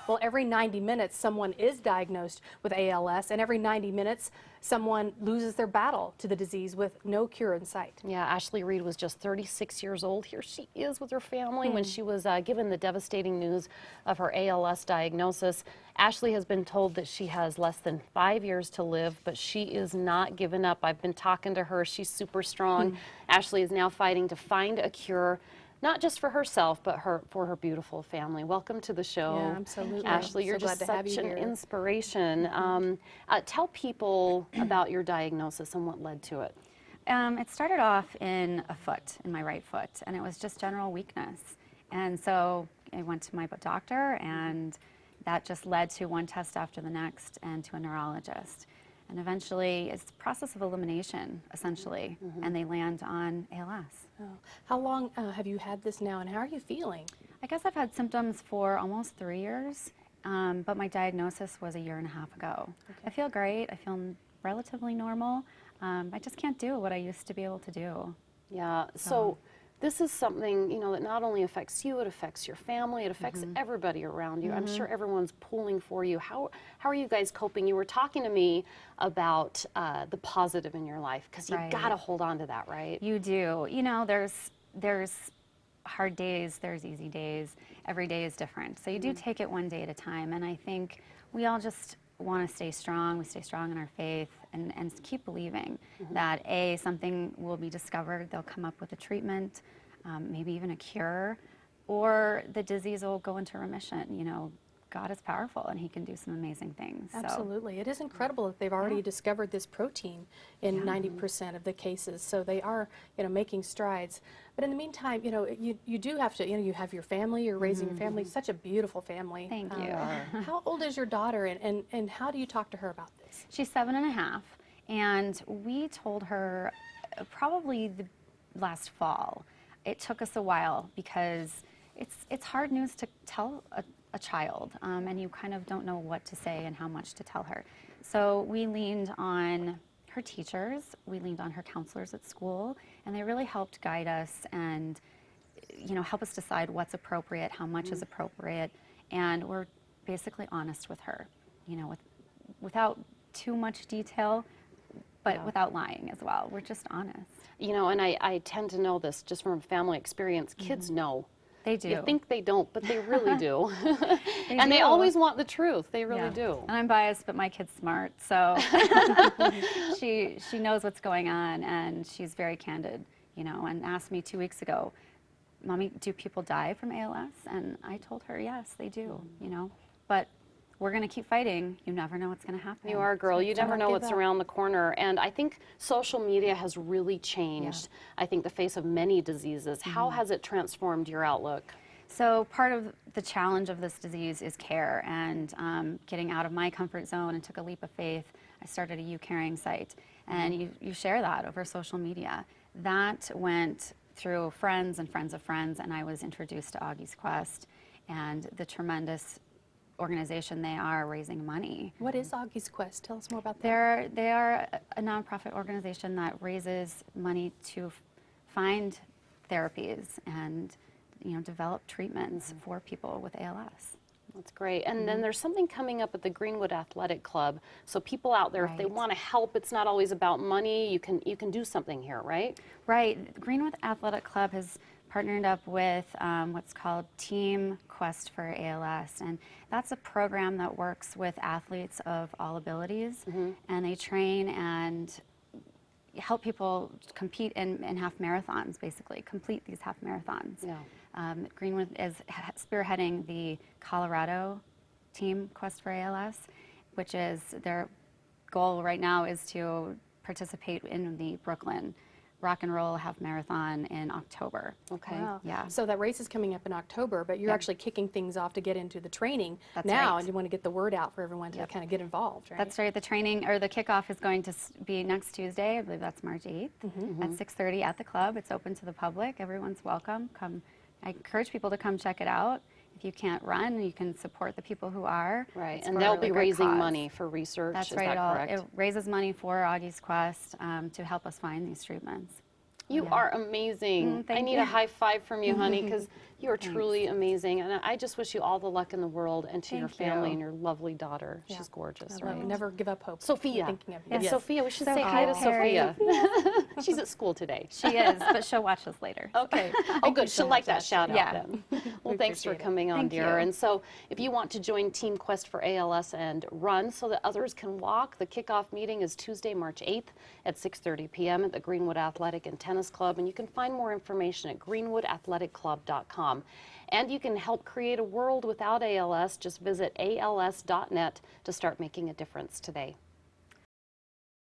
Well, every 90 minutes, someone is diagnosed with ALS, and every 90 minutes, someone loses their battle to the disease with no cure in sight. Yeah, Ashley Reed was just 36 years old. Here she is with her family when she was given the devastating news of her ALS diagnosis. Ashley has been told that she has less than 5 years to live, but she is not giving up. I've been talking to her. She's super strong. Ashley is now fighting to find a cure, not just for herself, but for her beautiful family. Welcome to the show. Yeah, absolutely. Ashley, you're So just glad to have such you an here. inspiration. Tell people about your diagnosis and what led to it. It started off in a foot, in my right foot, and it was just general weakness. And so I went to my doctor, and that just led to one test after the next and to a neurologist. And eventually, it's a process of elimination, essentially, and they land on ALS. Oh. How long have you had this now, and how are you feeling? I guess I've had symptoms for almost 3 years, but my diagnosis was 1.5 years ago. Okay. I feel great. I feel relatively normal. I just can't do what I used to be able to do. Yeah, so this is something, you know, that not only affects you, it affects your family, it affects everybody around you. I'm sure everyone's pulling for you. How are you guys coping? You were talking to me about the positive in your life, because you gotta hold on to that, right? You do. You know, there's hard days, there's easy days. Every day is different. So you do take it one day at a time, and I think we all just want to stay strong. We stay strong in our faith and keep believing that something will be discovered, they'll come up with a treatment, maybe even a cure, or the disease will go into remission. You know, God is powerful and he can do some amazing things. Absolutely. It is incredible that they've already discovered this protein in 90% of the cases. So they are, you know, making strides. But in the meantime, you know, you do have to, you know, you have your family, you're raising your family, such a beautiful family. Thank you. How old is your daughter, and how do you talk to her about this? She's 7.5, and we told her probably the last fall. It took us a while because it's hard news to tell a child, and you kind of don't know what to say and how much to tell her. So we leaned on her teachers, we leaned on her counselors at school, and they really helped guide us and, you know, help us decide what's appropriate, how much is appropriate, and we're basically honest with her, you know, without too much detail, but without lying as well. We're just honest. You know, and I tend to know this just from family experience. Kids know. They do. You think they don't, but they really do. They They do. always want the truth. They really do. And I'm biased, but my kid's smart, so she knows what's going on, and she's very candid, you know, and asked me 2 weeks ago, Mommy, do people die from ALS? And I told her, yes, they do, you know, but we're going to keep fighting. You never know what's going to happen. You are a girl. You never know what's up. around the corner. And I think social media has really changed, I think, the face of many diseases. How has it transformed your outlook? So part of the challenge of this disease is care, and getting out of my comfort zone, and took a leap of faith. I started a U-Caring site, and you share that over social media. That went through friends and friends of friends, and I was introduced to ALS Quest and the tremendous organization they are raising money. What is ALS Quest? Tell us more about that. They are a nonprofit organization that raises money to find therapies and, you know, develop treatments for people with ALS. That's great. And then there's something coming up at the Greenwood Athletic Club. So people out there, if they want to help, it's not always about money. You can do something here, right? Right. Greenwood Athletic Club has partnered up with what's called Team Quest for ALS, and that's a program that works with athletes of all abilities, and they train and help people compete in half marathons, basically, complete these half marathons. Yeah. Greenwood is spearheading the Colorado Team Quest for ALS, which is their goal right now is to participate in the Brooklyn Rock and Roll Half Marathon in October. Okay. Wow. Yeah. So that race is coming up in October, but you're actually kicking things off to get into the training That's now, right. and you want to get the word out for everyone to kind of get involved, right? That's right. The training, or the kickoff, is going to be next Tuesday. I believe that's March 8th at 6:30 at the club. It's open to the public. Everyone's welcome. Come. I encourage people to come check it out. If you can't run, you can support the people who are. Right, It's and for a they'll really be great raising cause. money for research. That's Is right. that correct? It raises money for ALS Quest to help us find these treatments. You are amazing. I thank need you. a high five from you, honey, because you are truly amazing. And I just wish you all the luck in the world and to your Thank family you. and your lovely daughter. She's gorgeous, I love it. right? Never give up hope. Sophia. Thinking of you. It's Yes. Sophia. We should So say hi to cute, Terry. Sophia. She's at school today. She is, but she'll watch us later. Okay. Oh, good. She'll like that shout out Yeah. then. Well, thanks for appreciate it. coming on, Thank dear. you. And so, if you want to join Team Quest for ALS and run so that others can walk, the kickoff meeting is Tuesday, March 8th at 6:30 p.m. at the Greenwood Athletic and Tennis Club. And you can find more information at greenwoodathletic.club.com. And you can help create a world without ALS. Just visit als.net to start making a difference today.